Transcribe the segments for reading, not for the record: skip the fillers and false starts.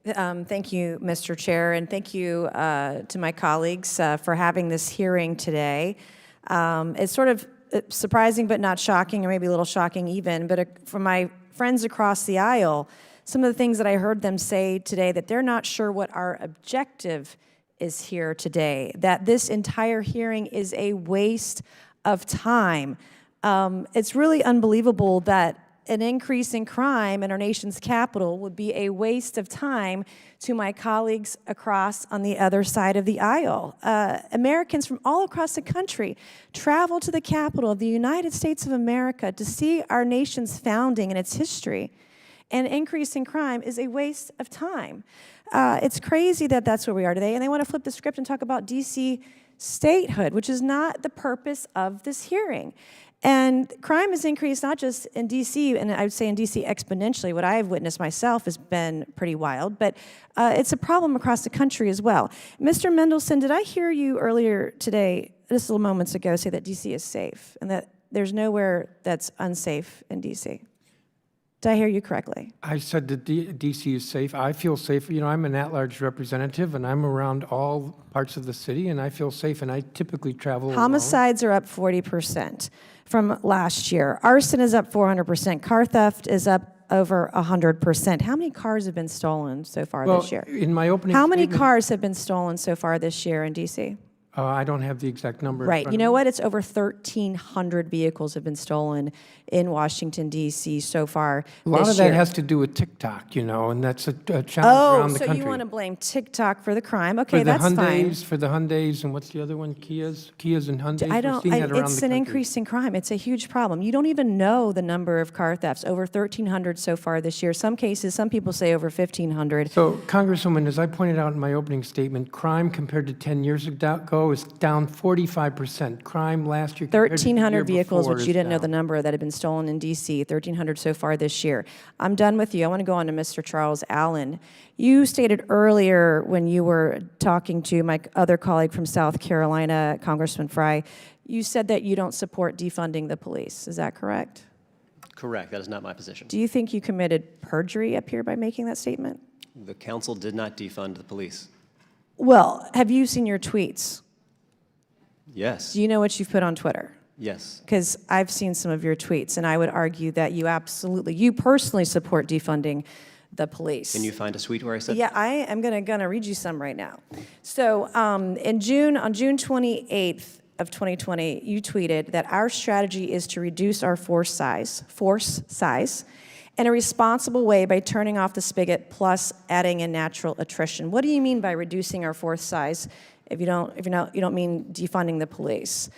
Thank you, Mr. Chair, and thank you to my colleagues for having this hearing today. It's sort of surprising but not shocking, or maybe a little shocking even, but from my friends across the aisle, some of the things that I heard them say today, that they're not sure what our objective is here today, that this entire hearing is a waste of time. It's really unbelievable that an increase in crime in our nation's capital would be a waste of time to my colleagues across on the other side of the aisle. Americans from all across the country travel to the Capitol of the United States of America to see our nation's founding and its history. And increase in crime is a waste of time. It's crazy that that's where we are today, and they want to flip the script and talk about D.C. statehood, which is not the purpose of this hearing. And crime has increased not just in D.C., and I would say in D.C. exponentially. What I've witnessed myself has been pretty wild, but it's a problem across the country as well. Mr. Mendelson, did I hear you earlier today, just a little moments ago, say that D.C. is safe and that there's nowhere that's unsafe in D.C.? Did I hear you correctly? I said that D.C. is safe. I feel safe. You know, I'm an at-large representative, and I'm around all parts of the city, and I feel safe, and I typically travel Homicides are up 40% from last year. Arson is up 400%. Car theft is up over 100%. How many cars have been stolen so far this year? In my opening How many statement, cars have been stolen so far this year in D.C.? I don't have the exact number. Right. You know what? It's over 1,300 vehicles have been stolen in Washington, D.C. so far this year. A lot of that has to do with TikTok, you know, and that's a challenge around the country. Oh, so you want to blame TikTok for the crime? Okay, that's fine. For the Hyundais, and what's the other one? Kias and Hyundais. It's an increase in crime. It's a huge problem. You don't even know the number of car thefts. Over 1,300 so far this year. Some cases, some people say over 1,500. So, Congresswoman, as I pointed out in my opening statement, crime compared to 10 years ago is down 45%. Crime last year 1,300 vehicles, which you didn't know the number, that have been stolen in D.C., 1,300 so far this year. I'm done with you. I want to go on to Mr. Charles Allen. You stated earlier when you were talking to my other colleague from South Carolina, Congressman Fry, you said that you don't support defunding the police. Is that correct? Correct. That is not my position. Do you think you committed perjury up here by making that statement? The council did not defund the police. Well, have you seen your tweets? Yes. Do you know what you've put on Twitter? Yes. Because I've seen some of your tweets, and I would argue that you personally support defunding the police. Can you find a tweet where I said Yeah, I am gonna read you some right now. So on June 28th of 2020, you tweeted that our strategy is to reduce our force size in a responsible way by turning off the spigot plus adding in natural attrition. What do you mean by reducing our force size? If you don't mean defunding the police.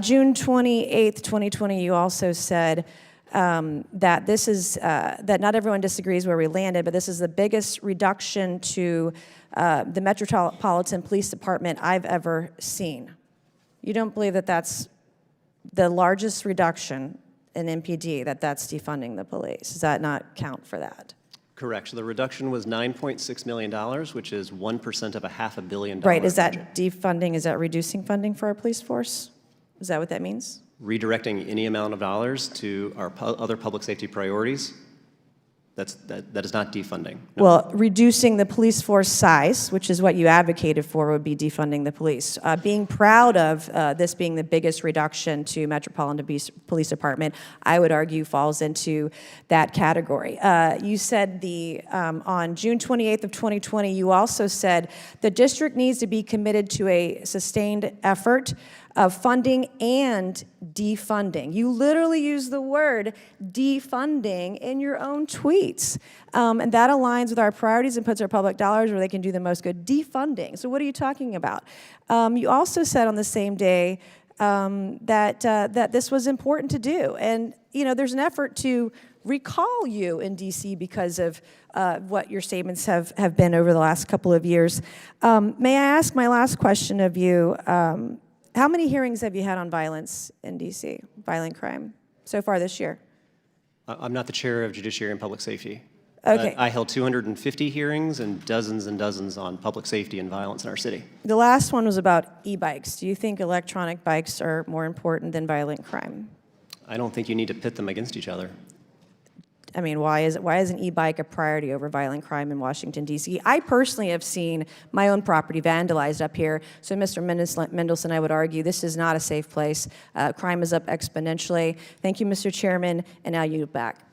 June 28th, 2020, you also said that this is that not everyone disagrees where we landed, but this is the biggest reduction to the Metropolitan Police Department I've ever seen. You don't believe that that's the largest reduction in MPD, that's defunding the police? Does that not count for that? Correct. So the reduction was $9.6 million, which is 1% of a $500 million Right. Is that budget. defunding? Is that reducing funding for our police force? Is that what that means? Redirecting any amount of dollars to our other public safety priorities, that is not defunding. No. Well, reducing the police force size, which is what you advocated for, would be defunding the police. Being proud of this being the biggest reduction to Metropolitan Police Department, I would argue falls into that category. You said on June 28th of 2020, you also said the district needs to be committed to a sustained effort of funding and defunding. You literally use the word defunding in your own tweets. And that aligns with our priorities and puts our public dollars where they can do the most good. Defunding. So what are you talking about? You also said on the same day that this was important to do. And you know, there's an effort to recall you in D.C. because of what your statements have been over the last couple of years. May I ask my last question of you? How many hearings have you had on violence in D.C., violent crime, so far this year? I'm not the chair of Judiciary and Public Safety. Okay. I held 250 hearings and dozens on public safety and violence in our city. The last one was about e-bikes. Do you think electronic bikes are more important than violent crime? I don't think you need to pit them against each other. I mean, why is an e-bike a priority over violent crime in Washington, D.C.? I personally have seen my own property vandalized up here. So, Mr. Mendelson, I would argue this is not a safe place. Crime is up exponentially. Thank you, Mr. Chairman, and now you back.